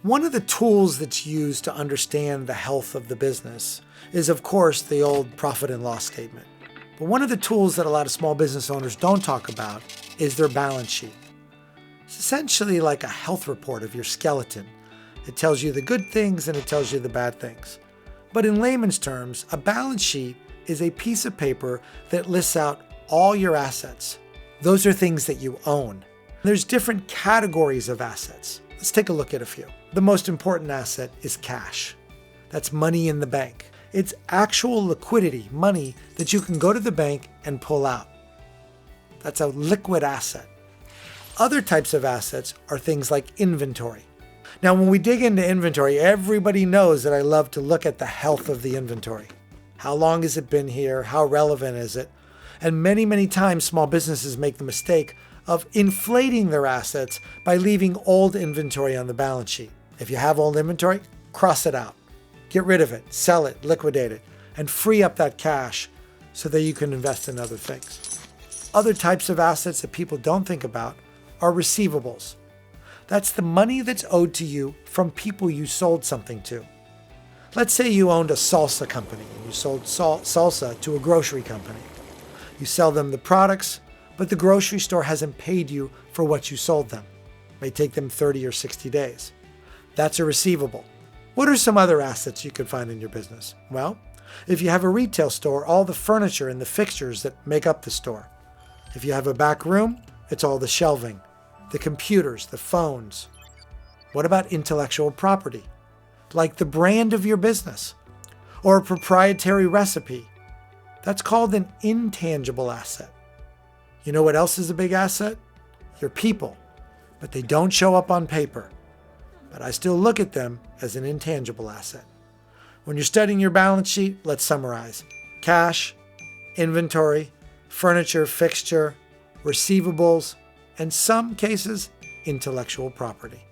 One of the tools that's used to understand the health of the business is, of course, the old profit and loss statement. But one of the tools that a lot of small business owners don't talk about is their balance sheet. It's essentially like a health report of your skeleton. It tells you the good things and it tells you the bad things. But in layman's terms, a balance sheet is a piece of paper that lists out all your assets. Those are things that you own. There's different categories of assets. Let's take a look at a few. The most important asset is cash. That's money in the bank. It's actual liquidity, money that you can go to the bank and pull out. That's a liquid asset. Other types of assets are things like inventory. Now, when we dig into inventory, everybody knows that I love to look at the health of the inventory. How long has it been here? How relevant is it? And many, many times small businesses make the mistake of inflating their assets by leaving old inventory on the balance sheet. If you have old inventory, cross it out. Get rid of it, sell it, liquidate it, and free up that cash so that you can invest in other things. Other types of assets that people don't think about are receivables. That's the money that's owed to you from people you sold something to. Let's say you owned a salsa company and you sold salsa to a grocery company. You sell them the products, but the grocery store hasn't paid you for what you sold them. It may take them 30 or 60 days. That's a receivable. What are some other assets you could find in your business? Well, if you have a retail store, all the furniture and the fixtures that make up the store. If you have a back room, it's all the shelving, the computers, the phones. What about intellectual property? Like the brand of your business or a proprietary recipe. That's called an intangible asset. You know what else is a big asset? Your people, but they don't show up on paper. But I still look at them as an intangible asset. When you're studying your balance sheet, let's summarize. Cash, inventory, furniture, fixture, receivables, and some cases, intellectual property.